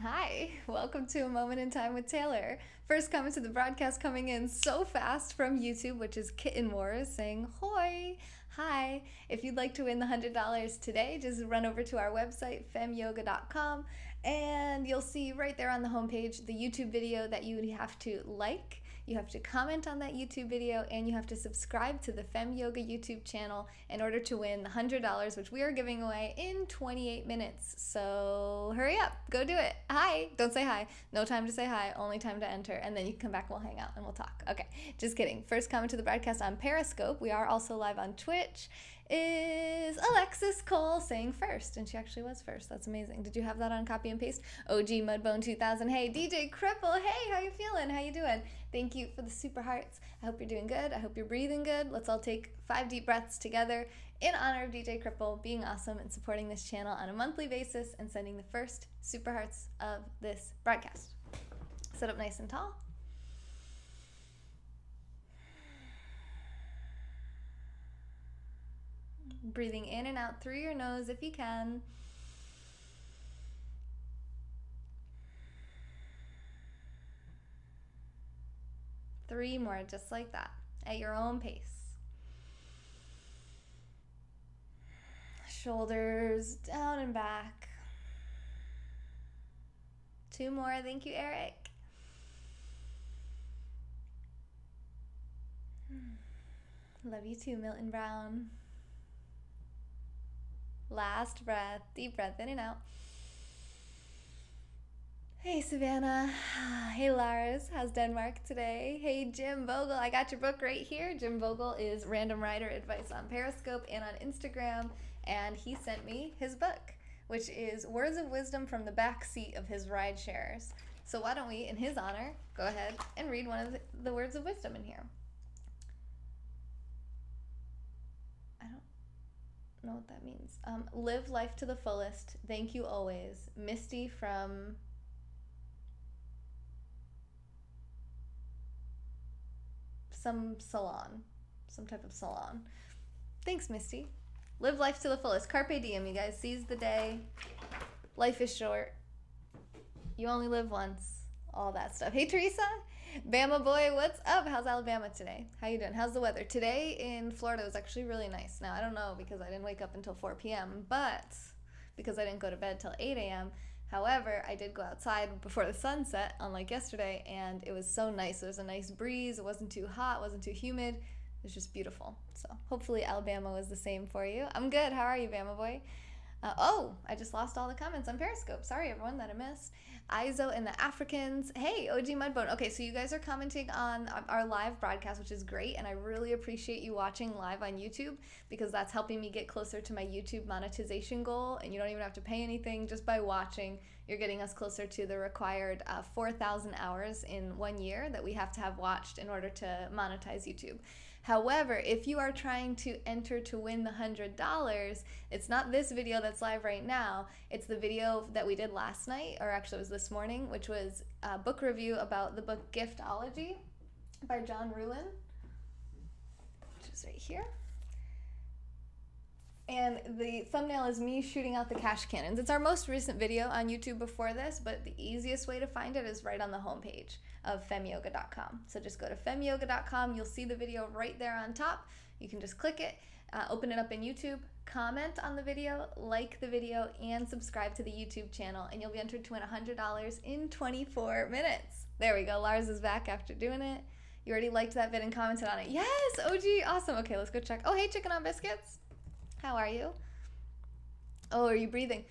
Hi, welcome to A Moment in Time with Taylor. First comment to the broadcast coming in so fast from YouTube, which is Kitten Wars saying, Hoi, hi. If you'd like to win the $100 today, just run over to our website, femyoga.com, and you'll see right there on the homepage the YouTube video that you would have to like. You have to comment on that YouTube video, and you have to subscribe to the Fem Yoga YouTube channel in order to win the $100, which we are giving away in 28 minutes. So hurry up, go do it. Hi, don't say hi. No time to say hi, only time to enter, and then you can come back and we'll hang out and we'll talk. Okay, just kidding. First comment to the broadcast on Periscope. We are also live on Twitch. Is Alexis Cole saying first, and she actually was first. That's amazing. Did you have that on copy and paste? OG Mudbone 2000. Hey, DJ Cripple. Hey, how you feeling? How you doing? Thank you for the super hearts. I hope you're doing good. I hope you're breathing good. Let's all take 5 deep breaths together in honor of DJ Cripple being awesome and supporting this channel on a monthly basis and sending the first super hearts of this broadcast. Sit up nice and tall. Breathing in and out through your nose if you can. Three more, just like that, at your own pace. Shoulders down and back. 2 more, thank you, Eric. Love you too, Milton Brown. Last breath, deep breath in and out. Hey, Savannah. Hey, Lars. How's Denmark today? Hey, Jim Vogel. I got your book right here. Jim Vogel is Random Rider Advice on Periscope and on Instagram, and he sent me his book, which is Words of Wisdom from the Back Seat of his Ride Sharers. So why don't we, in his honor, go ahead and read one of the words of wisdom in here. Know what that means. Live life to the fullest. Thank you always. Misty from some salon, some type of salon. Thanks, Misty. Live life to the fullest. Carpe diem, you guys. Seize the day. Life is short. You only live once. All that stuff. Hey, Teresa. Bama boy, what's up? How's Alabama today? How you doing? How's the weather? Today in Florida was actually really nice. Now, I don't know because I didn't wake up until 4 p.m., but because I didn't go to bed till 8 a.m. However, I did go outside before the sun set, unlike yesterday, and it was so nice. There was a nice breeze. It wasn't too hot. It wasn't too humid. It was just beautiful. So hopefully Alabama was the same for you. I'm good. How are you, Bama boy? I just lost all the comments on Periscope. Sorry, everyone, that I missed. Izo and the Africans. Hey, OG Mudbone. Okay, so you guys are commenting on our live broadcast, which is great, and I really appreciate you watching live on YouTube because that's helping me get closer to my YouTube monetization goal, and you don't even have to pay anything. Just by watching, you're getting us closer to the required 4,000 hours in 1 year that we have to have watched in order to monetize YouTube. However, if you are trying to enter to win the $100, it's not this video that's live right now. It's the video that we did last night, or actually it was this morning, which was a book review about the book Giftology by John Ruhlin, which is right here. And the thumbnail is me shooting out the cash cannons. It's our most recent video on YouTube before this, but the easiest way to find it is right on the homepage of femyoga.com. So just go to femyoga.com. You'll see the video right there on top. You can just click it, open it up in YouTube, comment on the video, like the video, and subscribe to the YouTube channel, and you'll be entered to win $100 in 24 minutes. There we go. Lars is back after doing it. You already liked that vid and commented on it. Yes, OG, awesome. Okay, let's go check. Oh, hey, Chicken on Biscuits. How are you? Oh, are you breathing?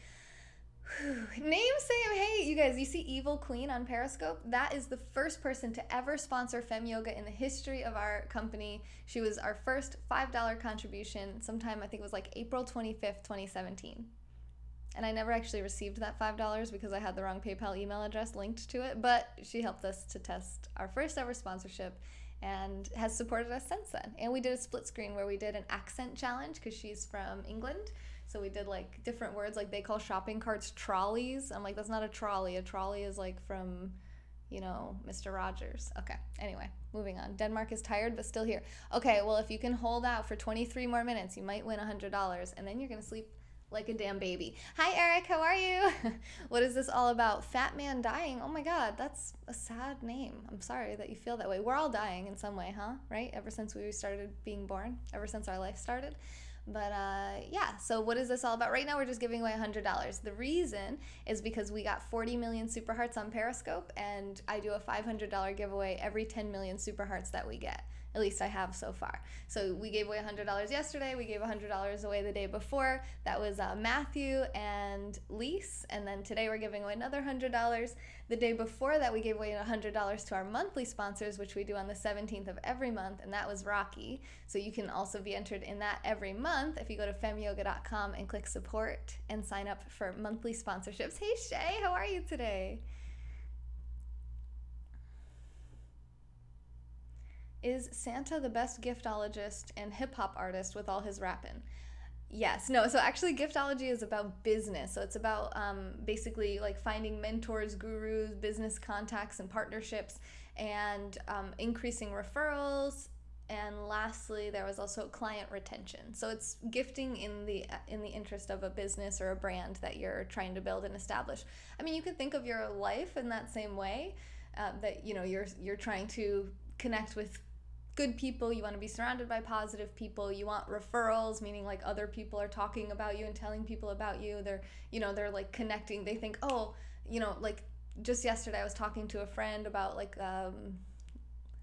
Name Sam. Hey, you guys, you see Evil Queen on Periscope? That is the first person to ever sponsor Fem Yoga in the history of our company. She was our first $5 contribution sometime, I think it was like April 25th, 2017. And I never actually received that $5 because I had the wrong PayPal email address linked to it, but she helped us to test our first ever sponsorship and has supported us since then. And we did a split screen where we did an accent challenge because she's from England. So we did like different words, like they call shopping carts trolleys. I'm like, that's not a trolley. A trolley is like from, you know, Mr. Rogers. Okay, anyway, moving on. Denmark is tired but still here. Okay, well, if you can hold out for 23 more minutes, you might win $100, and then you're gonna sleep like a damn baby. Hi, Eric. How are you? What is this all about? Fat man dying. Oh my God, that's a sad name. I'm sorry that you feel that way. We're all dying in some way, huh? Right? Ever since we started being born, ever since our life started. But yeah, so what is this all about? Right now we're just giving away $100. The reason is because we got 40 million super hearts on Periscope, and I do a $500 giveaway every 10 million super hearts that we get. At least I have so far. So we gave away $100 yesterday. We gave $100 away the day before. That was Matthew and Lise. And then today we're giving away another $100. The day before that, we gave away $100 to our monthly sponsors, which we do on the 17th of every month, and that was Rocky. So you can also be entered in that every month if you go to femyoga.com and click support and sign up for monthly sponsorships. Hey Shay, how are you today? Is Santa the best giftologist and hip-hop artist with all his rapping? Yes, no, so actually giftology is about business. So it's about basically like finding mentors, gurus, business contacts and partnerships, and increasing referrals. And lastly, there was also client retention. So it's gifting in the interest of a business or a brand that you're trying to build and establish. I mean, you could think of your life in that same way, that you're trying to connect with good people. You want to be surrounded by positive people. You want referrals, meaning like other people are talking about you and telling people about you. They're like connecting. They think, oh, like just yesterday I was talking to a friend about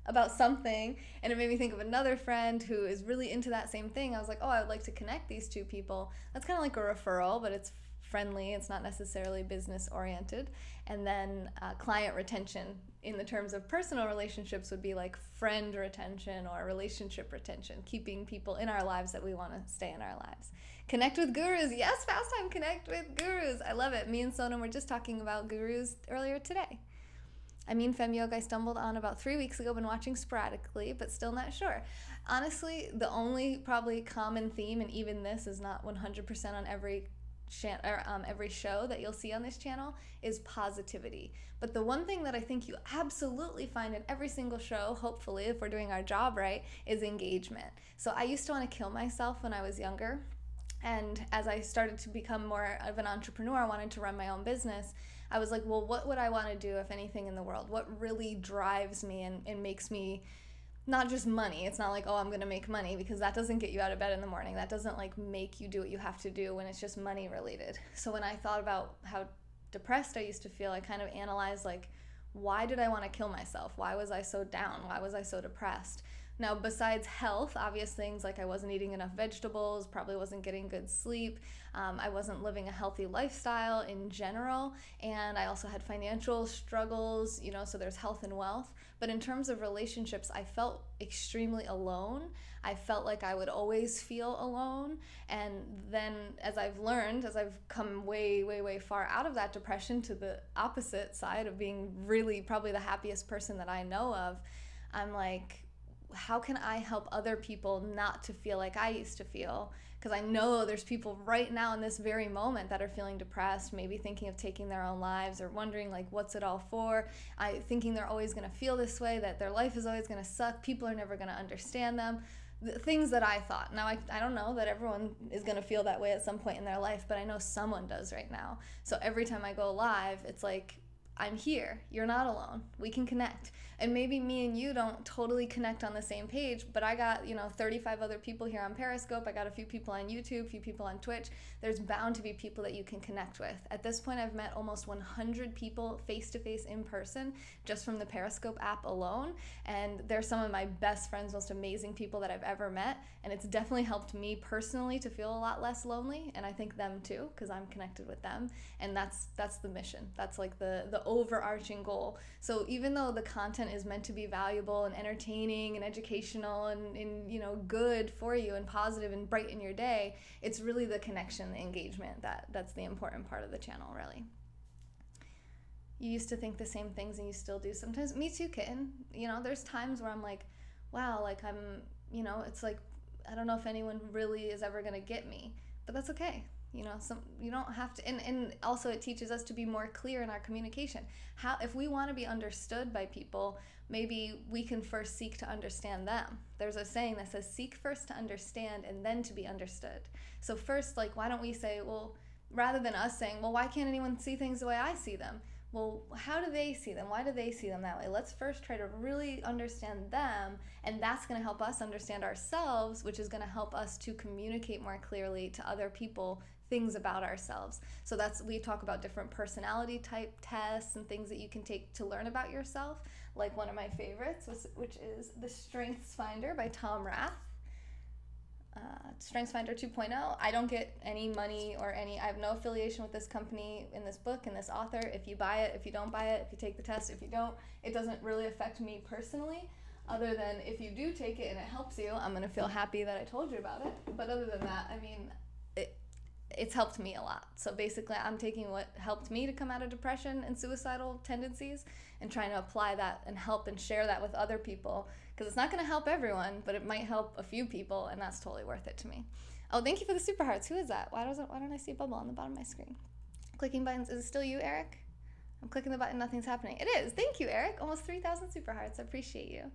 about something, and it made me think of another friend who is really into that same thing. I was like, oh, I would like to connect these two people. That's kind of like a referral, but it's friendly. It's not necessarily business oriented. And then client retention in the terms of personal relationships would be like friend retention or relationship retention, keeping people in our lives that we want to stay in our lives. Connect with gurus. Yes, Fast Time, connect with gurus. I love it. Me and Sonam were just talking about gurus earlier today. I mean, Fem Yoga I stumbled on about 3 weeks ago, been watching sporadically, but still not sure. Honestly, the only probably common theme, and even this is not 100% on every show that you'll see on this channel, is positivity. But the one thing that I think you absolutely find in every single show, hopefully if we're doing our job right, is engagement. So I used to want to kill myself when I was younger, and as I started to become more of an entrepreneur, I wanted to run my own business. I was like, well, what would I want to do, if anything, in the world? What really drives me and makes me, not just money. It's not like, oh, I'm going to make money, because that doesn't get you out of bed in the morning. That doesn't like make you do what you have to do when it's just money related. So when I thought about how depressed I used to feel, I kind of analyzed like, why did I want to kill myself? Why was I so down? Why was I so depressed? Now, besides health, obvious things like I wasn't eating enough vegetables, probably wasn't getting good sleep, I wasn't living a healthy lifestyle in general, and I also had financial struggles, so there's health and wealth. But in terms of relationships, I felt extremely alone. I felt like I would always feel alone. And then as I've learned, as I've come way, way, way far out of that depression to the opposite side of being really probably the happiest person that I know of, I'm like, how can I help other people not to feel like I used to feel? Because I know there's people right now in this very moment that are feeling depressed, maybe thinking of taking their own lives, or wondering like, what's it all for? Thinking they're always going to feel this way, that their life is always going to suck, people are never going to understand them. The things that I thought. Now, I don't know that everyone is going to feel that way at some point in their life, but I know someone does right now. So every time I go live, it's like, I'm here. You're not alone. We can connect. And maybe me and you don't totally connect on the same page, but I got, 35 other people here on Periscope. I got a few people on YouTube, a few people on Twitch. There's bound to be people that you can connect with. At this point, I've met almost 100 people face-to-face in person just from the Periscope app alone. And they're some of my best friends, most amazing people that I've ever met. And it's definitely helped me personally to feel a lot less lonely. And I think them too, because I'm connected with them. And that's the mission. That's like the overarching goal. So even though the content is meant to be valuable and entertaining and educational and good for you and positive and bright in your day, it's really the connection, the engagement, that's the important part of the channel, really. You used to think the same things and you still do sometimes. Me too, kitten. There's times where I'm like, wow, like I'm, it's like, I don't know if anyone really is ever going to get me, but that's okay. You know, you don't have to, and also it teaches us to be more clear in our communication. How, if we want to be understood by people, maybe we can first seek to understand them. There's a saying that says, seek first to understand and then to be understood. So first, like, why don't we say, well, rather than us saying, well, why can't anyone see things the way I see them? Well, how do they see them? Why do they see them that way? Let's first try to really understand them, and that's going to help us understand ourselves, which is going to help us to communicate more clearly to other people things about ourselves. So we talk about different personality type tests and things that you can take to learn about yourself. Like one of my favorites, which is the Strengths Finder by Tom Rath. Strengths Finder 2.0. I don't get any money I have no affiliation with this company in this book and this author. If you buy it, if you don't buy it, if you take the test, if you don't, it doesn't really affect me personally, other than if you do take it and it helps you, I'm going to feel happy that I told you about it. But other than that, I mean, it's helped me a lot. So basically, I'm taking what helped me to come out of depression and suicidal tendencies and trying to apply that and help and share that with other people, because it's not going to help everyone, but it might help a few people, and that's totally worth it to me. Oh, thank you for the super hearts. Who is that? Why don't I see a bubble on the bottom of my screen? Clicking buttons. Is it still you, Eric? I'm clicking the button. Nothing's happening. It is. Thank you, Eric. Almost 3,000 super hearts. I appreciate you.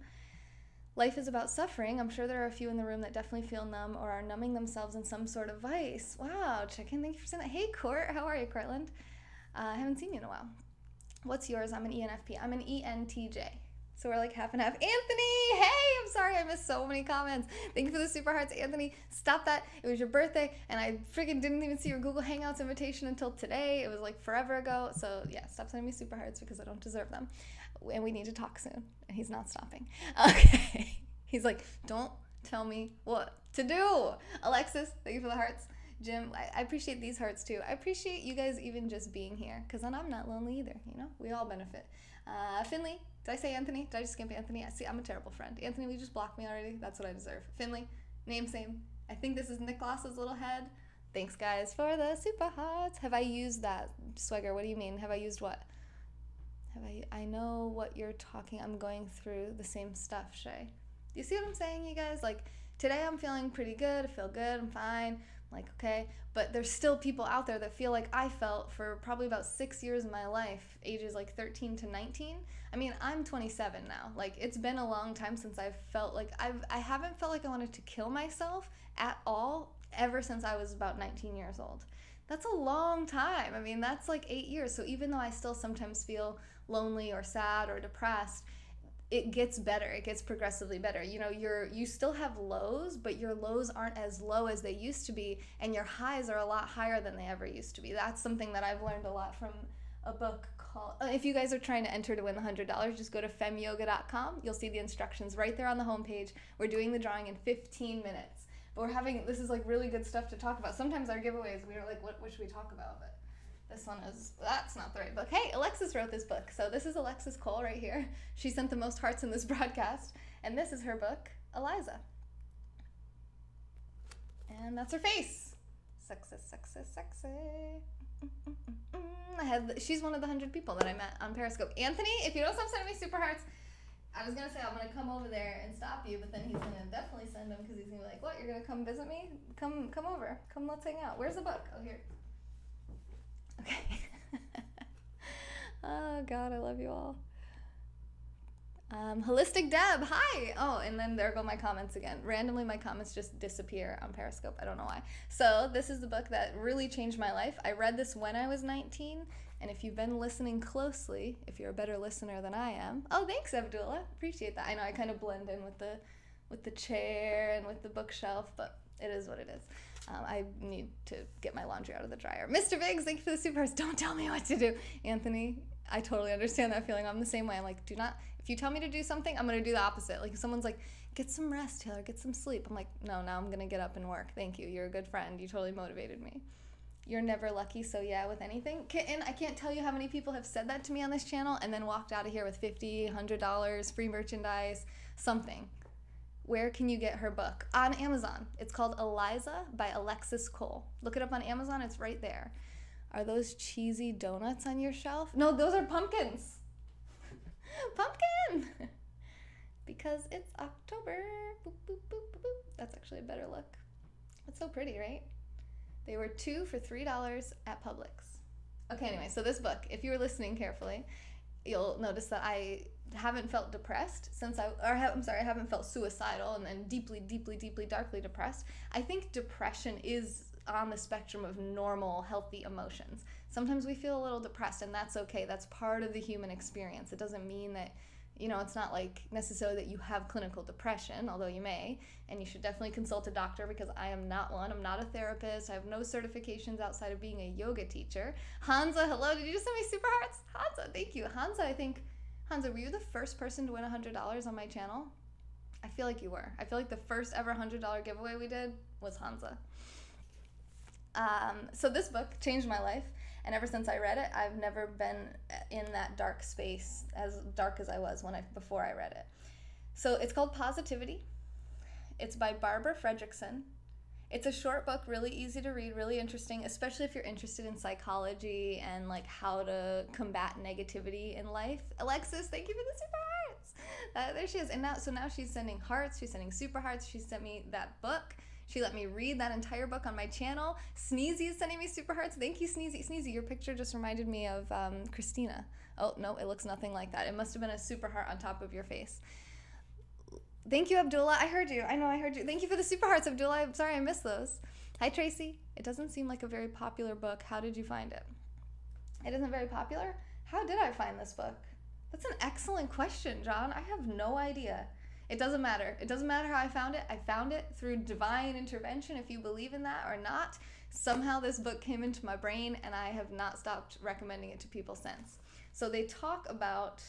Life is about suffering. I'm sure there are a few in the room that definitely feel numb or are numbing themselves in some sort of vice. Wow, check-in. Thank you for saying that. Hey, Court. How are you, Cortland? I haven't seen you in a while. What's yours? I'm an ENFP. I'm an ENTJ. So we're like half and half. Anthony! Hey! I'm sorry I missed so many comments. Thank you for the super hearts, Anthony. Stop that. It was your birthday, and I freaking didn't even see your Google Hangouts invitation until today. It was like forever ago. So yeah, stop sending me super hearts because I don't deserve them. And we need to talk soon. And he's not stopping. Okay. He's like, don't tell me what to do. Alexis, thank you for the hearts. Jim, I appreciate these hearts too. I appreciate you guys even just being here, because then I'm not lonely either. You know, we all benefit. Finley, did I say Anthony? Did I just skimp Anthony? See, I'm a terrible friend. Anthony, will you just block me already? That's what I deserve. Finley, name same. I think this is Nicholas's little head. Thanks, guys, for the super hearts. Have I used that? Swagger, what do you mean? Have I used what? I know what you're talking. I'm going through the same stuff, Shay. You see what I'm saying, you guys? Like, today I'm feeling pretty good. I feel good. I'm fine. I'm like, okay. But there's still people out there that feel like I felt for probably about 6 years of my life, ages like 13 to 19. I mean, I'm 27 now. Like, it's been a long time since I've felt like I haven't felt like I wanted to kill myself at all ever since I was about 19 years old. That's a long time. I mean, that's like 8 years. So even though I still sometimes feel lonely or sad or depressed, it gets better. It gets progressively better. You know, you still have lows, but your lows aren't as low as they used to be, and your highs are a lot higher than they ever used to be. That's something that I've learned a lot from a book called, if you guys are trying to enter to win the $100, just go to femyoga.com. You'll see the instructions right there on the homepage. We're doing the drawing in 15 minutes. But this is like really good stuff to talk about. Sometimes our giveaways, we are like, what should we talk about? But this one that's not the right book. Hey, Alexis wrote this book. So this is Alexis Cole right here. She sent the most hearts in this broadcast. And this is her book, Eliza. And that's her face. Sexy, sexy, sexy. She's one of the 100 people that I met on Periscope. Anthony, if you don't stop sending me super hearts, I was going to say I'm going to come over there and stop you, but then he's going to definitely send them because he's going to be like, what, you're going to come visit me? Come over. Come, let's hang out. Where's the book? Oh, here. Okay. Oh, God, I love you all. Holistic Deb, hi! Oh, and then there go my comments again. Randomly, my comments just disappear on Periscope. I don't know why. So this is the book that really changed my life. I read this when I was 19, and if you've been listening closely, if you're a better listener than I am, oh, thanks, Abdullah. Appreciate that. I know I kind of blend in with the chair and with the bookshelf, but it is what it is. I need to get my laundry out of the dryer. Mr. Biggs, thank you for the supers. Don't tell me what to do. Anthony, I totally understand that feeling. I'm the same way. I'm like, if you tell me to do something, I'm going to do the opposite. Like if someone's like, get some rest, Taylor, get some sleep. I'm like, no, now I'm going to get up and work. Thank you. You're a good friend. You totally motivated me. You're never lucky, so yeah, with anything. And I can't tell you how many people have said that to me on this channel and then walked out of here with $50, $100, free merchandise, something. Where can you get her book? On Amazon. It's called Eliza by Alexis Cole. Look it up on Amazon. It's right there. Are those cheesy donuts on your shelf? No, those are pumpkins. Pumpkin! Because it's October. Boop, boop, boop, boop, boop. That's actually a better look. It's so pretty, right? They were 2 for $3 at Publix. Okay, anyway, so this book, if you were listening carefully, you'll notice that I haven't felt depressed since I haven't felt suicidal and deeply, deeply, deeply, darkly depressed. I think depression is on the spectrum of normal, healthy emotions. Sometimes we feel a little depressed, and that's okay. That's part of the human experience. It doesn't mean that, it's not like necessarily that you have clinical depression, although you may, and you should definitely consult a doctor, because I am not one. I'm not a therapist. I have no certifications outside of being a yoga teacher. Hansa, hello. Did you just send me super hearts? Hansa, thank you. Hansa, were you the first person to win $100 on my channel? I feel like you were. I feel like the first ever $100 giveaway we did was Hansa. So this book changed my life. And ever since I read it, I've never been in that dark space, as dark as I was before I read it. So it's called Positivity. It's by Barbara Fredrickson. It's a short book, really easy to read, really interesting, especially if you're interested in psychology and like how to combat negativity in life. Alexis, thank you for the super hearts. There she is. And now she's sending hearts. She's sending super hearts. She sent me that book. She let me read that entire book on my channel. Sneezy is sending me super hearts. Thank you, Sneezy. Sneezy, your picture just reminded me of Christina. Oh, no, it looks nothing like that. It must have been a super heart on top of your face. Thank you, Abdullah. I heard you. I know I heard you. Thank you for the super hearts, Abdullah. I'm sorry I missed those. Hi, Tracy. It doesn't seem like a very popular book. How did you find it? It isn't very popular? How did I find this book? That's an excellent question, John. I have no idea. It doesn't matter. It doesn't matter how I found it. I found it through divine intervention, if you believe in that or not. Somehow this book came into my brain, and I have not stopped recommending it to people since. So they talk about,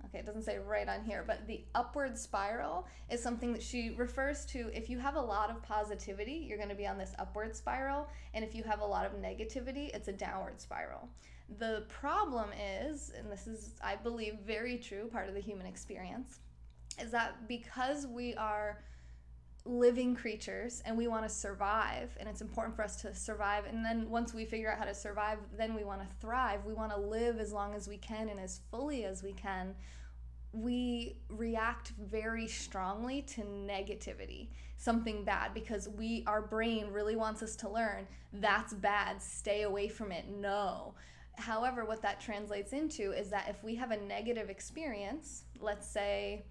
okay, it doesn't say right on here, but the upward spiral is something that she refers to. If you have a lot of positivity, you're going to be on this upward spiral. And if you have a lot of negativity, it's a downward spiral. The problem is, and this is, I believe, very true, part of the human experience, is that because we are living creatures and we want to survive, and it's important for us to survive, and then once we figure out how to survive, then we want to thrive, we want to live as long as we can and as fully as we can, we react very strongly to negativity, something bad, because our brain really wants us to learn that's bad, stay away from it, no. However, what that translates into is that if we have a negative experience, let's say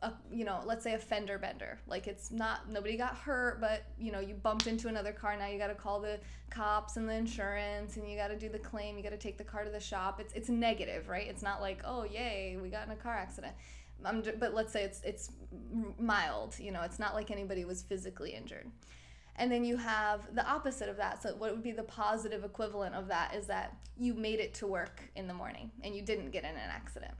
a fender bender, like it's not, nobody got hurt, but you bumped into another car, now you got to call the cops and the insurance, and you got to do the claim, you got to take the car to the shop. It's negative, right? It's not like, oh yay, we got in a car accident. But let's say it's mild, it's not like anybody was physically injured. And then you have the opposite of that. So what would be the positive equivalent of that is that you made it to work in the morning and you didn't get in an accident.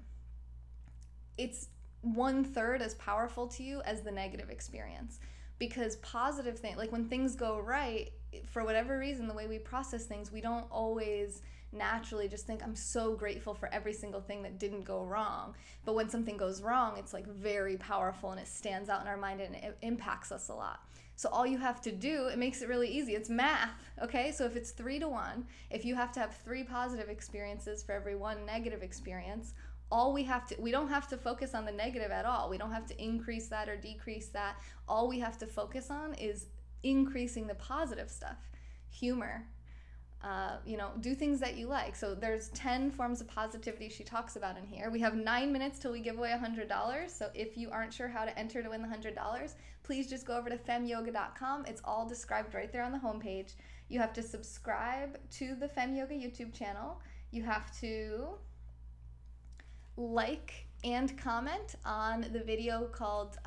It's 1/3 as powerful to you as the negative experience, because positive things, like when things go right, for whatever reason, the way we process things, we don't always naturally just think, I'm so grateful for every single thing that didn't go wrong. But when something goes wrong, it's like very powerful and it stands out in our mind and it impacts us a lot. So all you have to do, it makes it really easy. It's math, okay? So if it's 3-to-1, if you have to have 3 positive experiences for every 1 negative experience, we don't have to focus on the negative at all. We don't have to increase that or decrease that. All we have to focus on is increasing the positive stuff. Humor, do things that you like. So there's 10 forms of positivity she talks about in here. We have 9 minutes till we give away $100. So if you aren't sure how to enter to win the $100, please just go over to femyoga.com. It's all described right there on the homepage. You have to subscribe to the Fem Yoga YouTube channel. You have to like and comment on the video called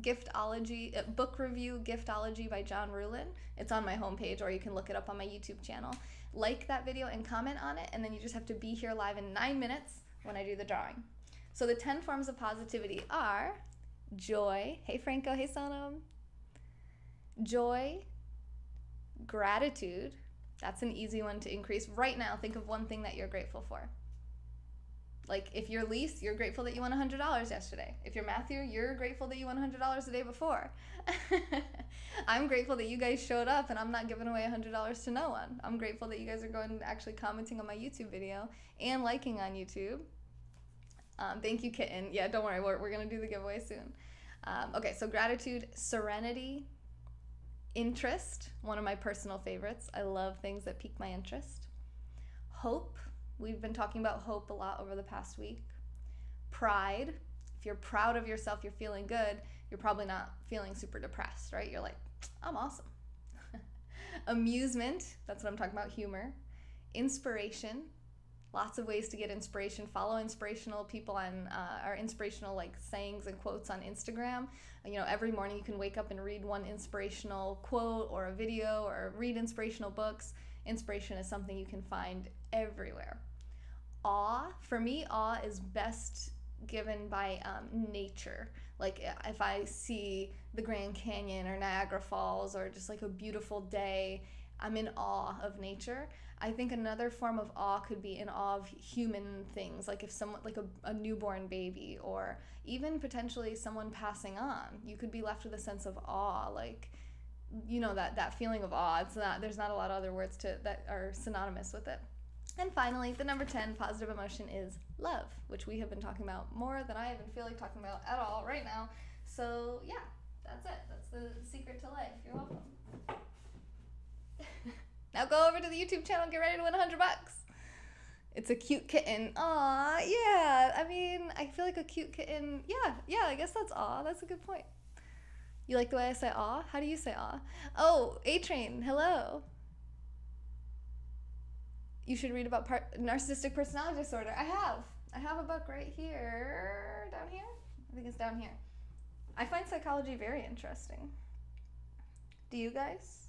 Giftology, Book Review Giftology by John Ruhlin. It's on my homepage, or you can look it up on my YouTube channel. Like that video and comment on it, and then you just have to be here live in 9 minutes when I do the drawing. So the 10 forms of positivity are joy. Hey Franco, hey Sonam. Joy, gratitude. That's an easy one to increase. Right now, think of one thing that you're grateful for. Like if you're Lise, you're grateful that you won $100 yesterday. If you're Matthew, you're grateful that you won $100 the day before. I'm grateful that you guys showed up and I'm not giving away $100 to no one. I'm grateful that you guys are going and actually commenting on my YouTube video and liking on YouTube. Thank you, Kitten. Yeah, don't worry, we're going to do the giveaway soon. Okay, so gratitude, serenity, Interest, one of my personal favorites. I love things that pique my interest. Hope. We've been talking about hope a lot over the past week. Pride. If you're proud of yourself, you're feeling good, you're probably not feeling super depressed, right? You're like, I'm awesome. Amusement. That's what I'm talking about, humor. Inspiration. Lots of ways to get inspiration. Follow inspirational people on our inspirational like sayings and quotes on Instagram. You know, every morning you can wake up and read one inspirational quote or a video or read inspirational books. Inspiration is something you can find everywhere. Awe. For me, awe is best given by nature. Like if I see the Grand Canyon or Niagara Falls or just like a beautiful day, I'm in awe of nature. I think another form of awe could be in awe of human things, like if someone, like a newborn baby, or even potentially someone passing on. You could be left with a sense of awe, like, you know, that feeling of awe. There's not a lot of other words that are synonymous with it. And finally, the number 10 positive emotion is love, which we have been talking about more than I even feel like talking about at all right now. So yeah, that's it. That's the secret to life. You're welcome. Now go over to the YouTube channel and get ready to win $100. It's a cute kitten. Aw, yeah. I mean, I feel like a cute kitten. Yeah, I guess that's aw. That's a good point. You like the way I say aw? How do you say aw? Oh, A-Train, hello. You should read about narcissistic personality disorder. I have a book right here. Down here? I think it's down here. I find psychology very interesting. Do you guys?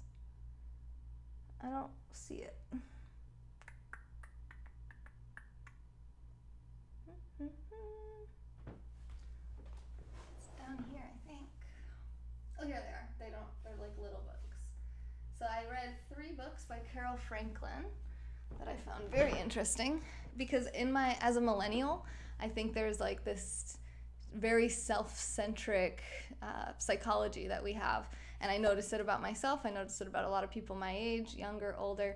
I don't see it. It's down here, I think. Oh, here they are. They're like little books. So I read 3 books by Carol Franklin that I found very interesting because as a millennial, I think there's like this very self-centric psychology that we have. And I noticed it about myself. I noticed it about a lot of people my age, younger, older.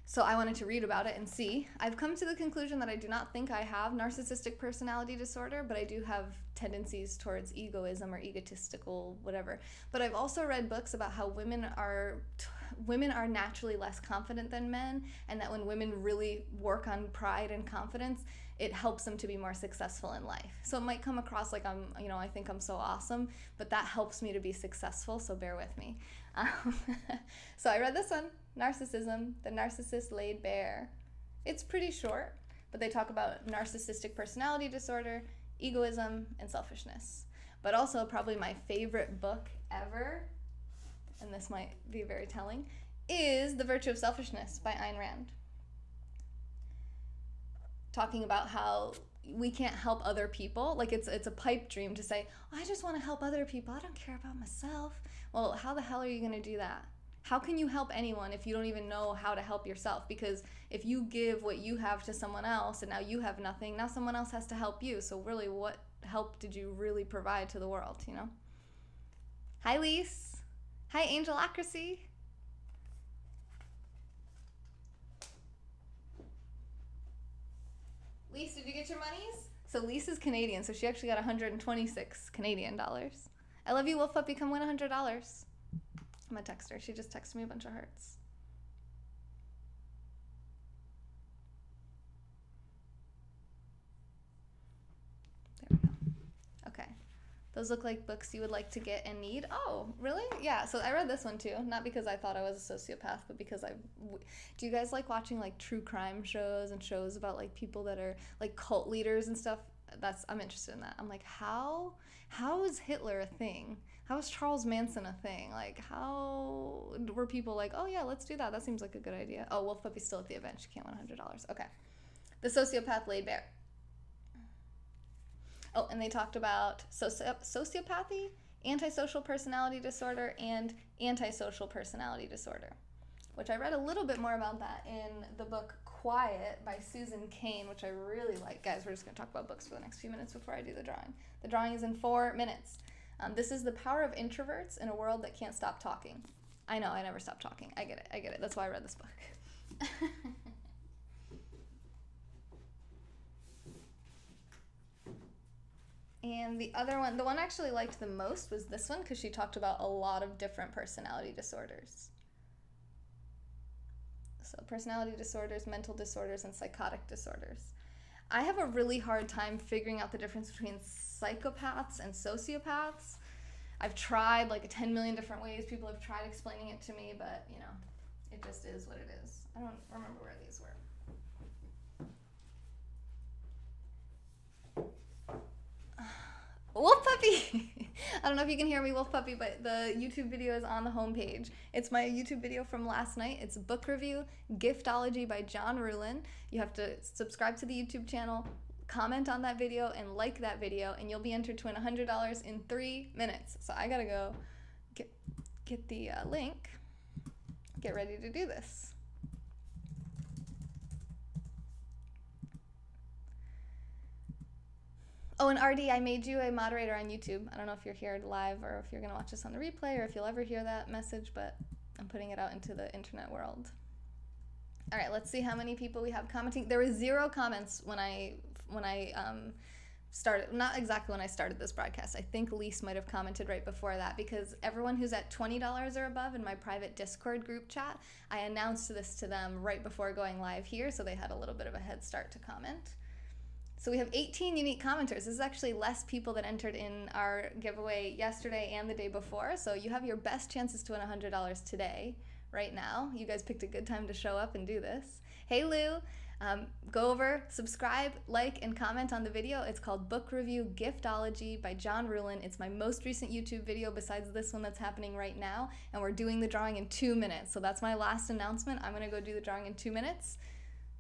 So I wanted to read about it and see. I've come to the conclusion that I do not think I have narcissistic personality disorder, but I do have tendencies towards egoism or egotistical, whatever. But I've also read books about how women are naturally less confident than men, and that when women really work on pride and confidence, it helps them to be more successful in life. So it might come across like I think I'm so awesome, but that helps me to be successful, so bear with me. So I read this one, Narcissism, The Narcissist Laid Bare. It's pretty short, but they talk about narcissistic personality disorder, egoism, and selfishness. But also probably my favorite book ever, and this might be very telling, is The Virtue of Selfishness by Ayn Rand. Talking about how we can't help other people. Like it's a pipe dream to say, oh, I just want to help other people. I don't care about myself. Well, how the hell are you going to do that? How can you help anyone if you don't even know how to help yourself? Because if you give what you have to someone else and now you have nothing, now someone else has to help you. So really, what help did you really provide to the world, you know? Hi, Lise. Hi, Angelocracy. Lise, did you get your monies? So Lise is Canadian, so she actually got 126 Canadian dollars. I love you, Wolf Puppy. Come win $100. I'm gonna text her. She just texted me a bunch of hearts. There we go. Okay. Those look like books you would like to get and need. Oh, really? Yeah, so I read this one too. Not because I thought I was a sociopath, but because do you guys like watching like true crime shows and shows about like people that are like cult leaders and stuff? I'm interested in that. I'm like, how is Hitler a thing? How is Charles Manson a thing? Like, how were people like, oh yeah, let's do that. That seems like a good idea. Oh, Wolf Puppy's still at the event. She can't win $100. Okay. The Sociopath Laid Bare. Oh, and they talked about sociopathy, antisocial personality disorder, and antisocial personality disorder, which I read a little bit more about that in the book Quiet by Susan Cain, which I really like. Guys, we're just going to talk about books for the next few minutes before I do the drawing. The drawing is in 4 minutes. This is The Power of Introverts in a World That Can't Stop Talking. I know, I never stop talking. I get it. That's why I read this book. And the other one, the one I actually liked the most was this one because she talked about a lot of different personality disorders. So personality disorders, mental disorders, and psychotic disorders. I have a really hard time figuring out the difference between psychopaths and sociopaths. I've tried like 10 million different ways. People have tried explaining it to me, but you know, it just is what it is. I don't remember where these were. Wolf Puppy! I don't know if you can hear me, Wolf Puppy, but the YouTube video is on the homepage. It's my YouTube video from last night. It's a book review, Giftology by John Ruhlin. You have to subscribe to the YouTube channel, comment on that video, and like that video, and you'll be entered to win $100 in 3 minutes. So I gotta go get the link, get ready to do this. Oh, and RD, I made you a moderator on YouTube. I don't know if you're here live or if you're going to watch this on the replay or if you'll ever hear that message, but I'm putting it out into the internet world. All right, let's see how many people we have commenting. There were 0 comments when I started, not exactly when I started this broadcast. I think Lise might have commented right before that because everyone who's at $20 or above in my private Discord group chat, I announced this to them right before going live here, so they had a little bit of a head start to comment. So we have 18 unique commenters. This is actually less people that entered in our giveaway yesterday and the day before. So you have your best chances to win $100 today, right now. You guys picked a good time to show up and do this. Hey Lou, go over, subscribe, like, and comment on the video. It's called Book Review Giftology by John Ruhlin. It's my most recent YouTube video besides this one that's happening right now. And we're doing the drawing in 2 minutes. So that's my last announcement. I'm gonna go do the drawing in 2 minutes.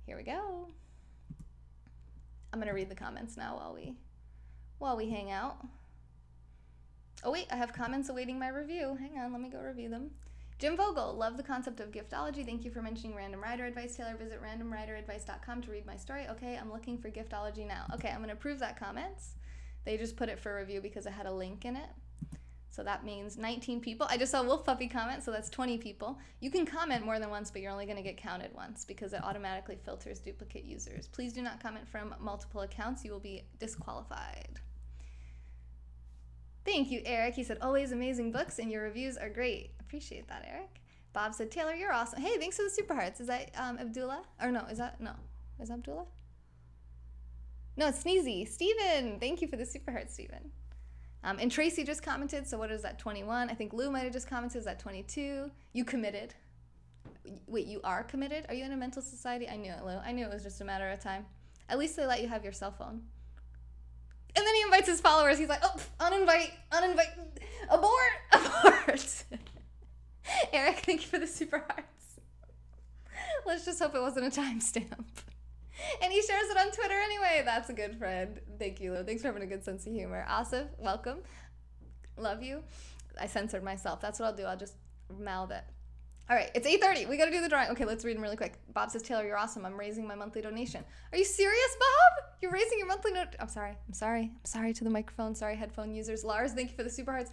Here we go. I'm gonna read the comments now while we hang out. Oh wait, I have comments awaiting my review. Hang on, let me go review them. Jim Vogel, love the concept of giftology. Thank you for mentioning Random Writer Advice. Taylor, visit randomwriteradvice.com to read my story. Okay, I'm looking for giftology now. Okay, I'm gonna approve that comments. They just put it for review because it had a link in it. So that means 19 people. I just saw Wolf Puppy comment, so that's 20 people. You can comment more than once, but you're only going to get counted once because it automatically filters duplicate users. Please do not comment from multiple accounts. You will be disqualified. Thank you, Eric. He said, always amazing books, and your reviews are great. Appreciate that, Eric. Bob said, Taylor, you're awesome. Hey, thanks for the super hearts. Is that Abdullah? Or no, is that Abdullah? No, it's Sneezy. Steven, thank you for the super hearts, Steven. And Tracy just commented, so what is that, 21? I think Lou might have just commented, is that 22? You committed. Wait, you are committed? Are you in a mental society? I knew it, Lou. I knew it was just a matter of time. At least they let you have your cell phone. And then he invites his followers. He's like, oh, uninvite, abort. Eric, thank you for the super hearts. Let's just hope it wasn't a timestamp. And he shares it on Twitter anyway. That's a good friend. Thank you, Lou. Thanks for having a good sense of humor. Asif, welcome. Love you. I censored myself. That's what I'll do. I'll just mouth it. All right, it's 8:30. We got to do the drawing. Okay, let's read them really quick. Bob says, Taylor, you're awesome. I'm raising my monthly donation. Are you serious, Bob? You're raising your monthly I'm sorry to the microphone. Sorry, headphone users. Lars, thank you for the super hearts.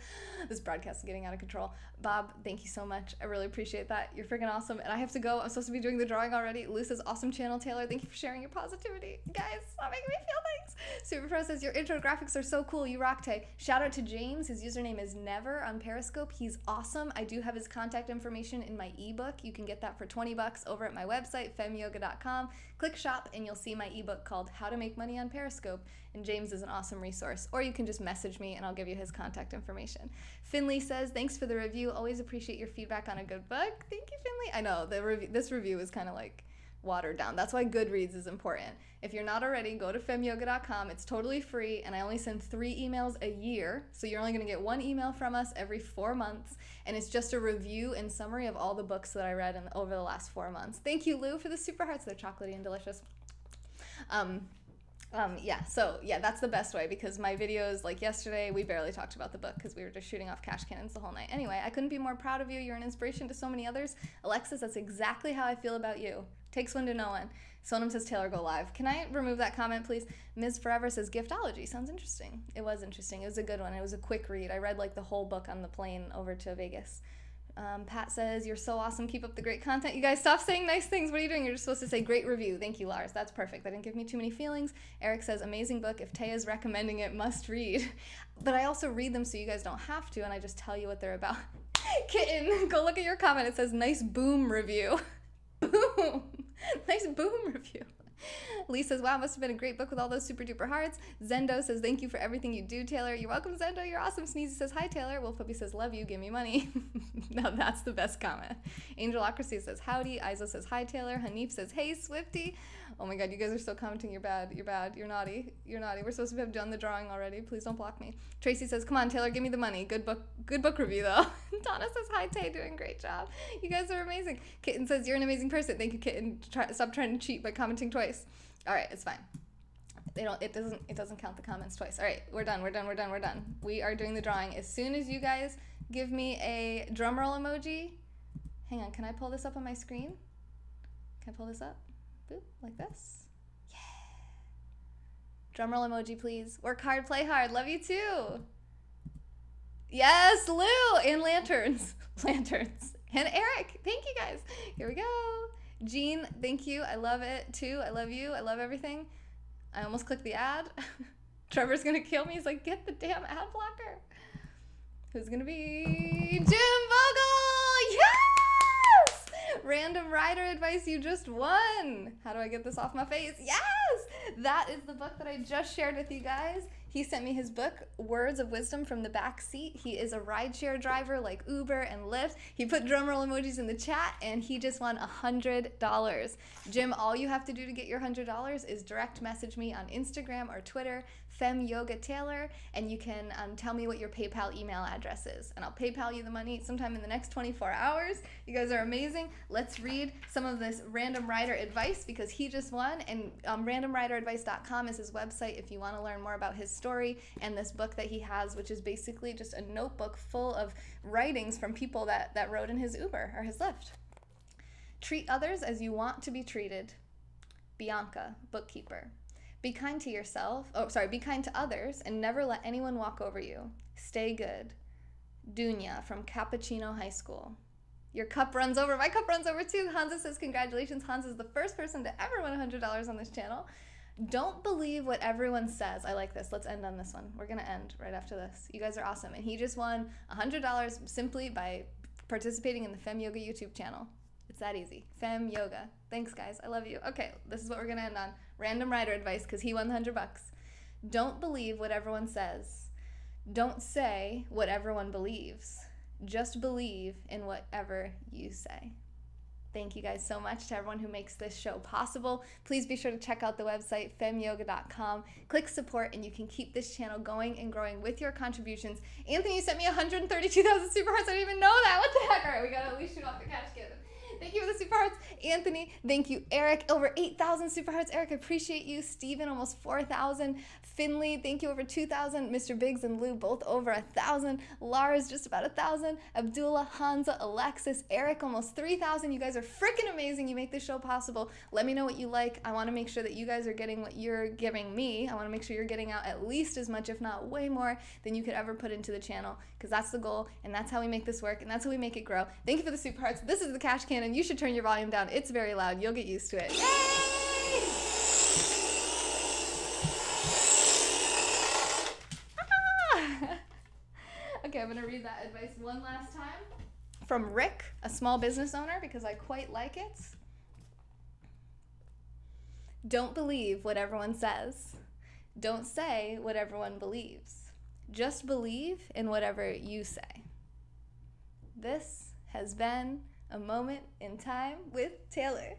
This broadcast is getting out of control. Bob, thank you so much. I really appreciate that. You're freaking awesome. And I have to go. I'm supposed to be doing the drawing already. Lou says, awesome channel, Taylor. Thank you for sharing your positivity. Guys, stop making me feel things. Superpro says, your intro graphics are so cool. You rock, Tay. Shout out to James. His username is Never on Periscope. He's awesome. I do have his contact information in my ebook. You can get that for 20 bucks over at my website, femyoga.com. Click shop and you'll see my ebook called How to Make Money on Periscope. And James is an awesome resource. Or you can just message me and I'll give you his contact information. Finley says, thanks for the review. Always appreciate your feedback on a good book. Thank you, Finley. I know, this review is kind of like watered down. That's why Goodreads is important. If you're not already, go to femyoga.com. It's totally free, and I only send 3 emails a year, so you're only going to get 1 email from us every 4 months, and it's just a review and summary of all the books that I read over the last 4 months. Thank you, Lou, for the super hearts. They're chocolatey and delicious. Yeah, that's the best way because my videos, like yesterday, we barely talked about the book because we were just shooting off cash cannons the whole night. Anyway, I couldn't be more proud of you. You're an inspiration to so many others. Alexis, that's exactly how I feel about you. Takes one to know one. Sonam says, Taylor, go live. Can I remove that comment, please? Ms. Forever says, giftology. Sounds interesting. It was interesting. It was a good one. It was a quick read. I read like the whole book on the plane over to Vegas. Pat says, you're so awesome. Keep up the great content. You guys, stop saying nice things. What are you doing? You're just supposed to say great review. Thank you, Lars. That's perfect. That didn't give me too many feelings. Eric says, amazing book. If Taya's recommending it, must read. But I also read them so you guys don't have to, and I just tell you what they're about. Kitten, go look at your comment. It says, nice boom review. Boom. Nice boom review. Lee says, wow, must have been a great book with all those super duper hearts. Zendo says, thank you for everything you do, Taylor. You're welcome, Zendo. You're awesome. Sneezy says, hi, Taylor. Wolf Puppy says, love you. Give me money. Now that's the best comment. Angelocracy says, howdy. Isa says, hi, Taylor. Hanif says, hey, Swifty. Oh my God, you guys are still commenting. You're bad. You're bad. You're naughty. You're naughty. We're supposed to have done the drawing already. Please don't block me. Tracy says, come on, Taylor, give me the money. Good book review, though. Donna says, hi, Tay. Doing a great job. You guys are amazing. Kitten says, you're an amazing person. Thank you, Kitten. Stop trying to cheat by commenting twice. All right, it's fine. It doesn't count the comments twice. All right, we're done. We are doing the drawing. As soon as you guys give me a drum roll emoji. Hang on, can I pull this up on my screen? Can I pull this up? Boop, like this. Yeah. Drum roll emoji, please. Work hard, play hard. Love you too. Yes, Lou, and lanterns. Lanterns. And Eric. Thank you guys. Here we go. Jean, thank you. I love it too. I love you. I love everything. I almost clicked the ad. Trevor's gonna kill me. He's like, get the damn ad blocker. Who's gonna be? Jim Vogel! Yes! Random rider advice you just won. How do I get this off my face? Yes! That is the book that I just shared with you guys. He sent me his book, Words of Wisdom from the Back Seat. He is a rideshare driver like Uber and Lyft. He put drumroll emojis in the chat, and he just won $100. Jim, all you have to do to get your $100 is direct message me on Instagram or Twitter, FemYogaTaylor, and you can tell me what your PayPal email address is, and I'll PayPal you the money sometime in the next 24 hours. You guys are amazing. Let's read some of this random rider advice because he just won, and randomrideradvice.com is his website if you want to learn more about his story and this book that he has, which is basically just a notebook full of writings from people that rode in his Uber or his Lyft. Treat others as you want to be treated. Bianca, bookkeeper. Be kind to yourself. Be kind to others and never let anyone walk over you. Stay good. Dunya from Cappuccino High School. Your cup runs over. My cup runs over too. Hansa says, congratulations. Hansa is the first person to ever win $100 on this channel. Don't believe what everyone says. I like this. Let's end on this one. We're going to end right after this. You guys are awesome. And he just won $100 simply by participating in the Fem Yoga YouTube channel. It's that easy. Fem Yoga. Thanks, guys. I love you. Okay, this is what we're going to end on. Random rider advice because he won the $100. Don't believe what everyone says. Don't say what everyone believes. Just believe in whatever you say. Thank you guys so much to everyone who makes this show possible. Please be sure to check out the website, femyoga.com. Click support, and you can keep this channel going and growing with your contributions. Anthony, you sent me 132,000 super hearts. I didn't even know that. What the heck? All right, we got to at least shoot off the cash kid. Thank you for the super hearts. Anthony, thank you. Eric, over 8,000 super hearts. Eric, I appreciate you. Steven, almost 4,000. Finley, thank you, over 2,000. Mr. Biggs and Lou, both over 1,000. Lars, just about 1,000. Abdullah, Hansa, Alexis, Eric, almost 3,000. You guys are freaking amazing. You make this show possible. Let me know what you like. I want to make sure that you guys are getting what you're giving me. I want to make sure you're getting out at least as much, if not way more, than you could ever put into the channel, because that's the goal, and that's how we make this work, and that's how we make it grow. Thank you for the super hearts. This is the Cash Cannon. You should turn your volume down. It's very loud. You'll get used to it. Yay! Okay, I'm going to read that advice one last time. From Rick, a small business owner, because I quite like it. Don't believe what everyone says. Don't say what everyone believes. Just believe in whatever you say. This has been A Moment in Time with Taylor.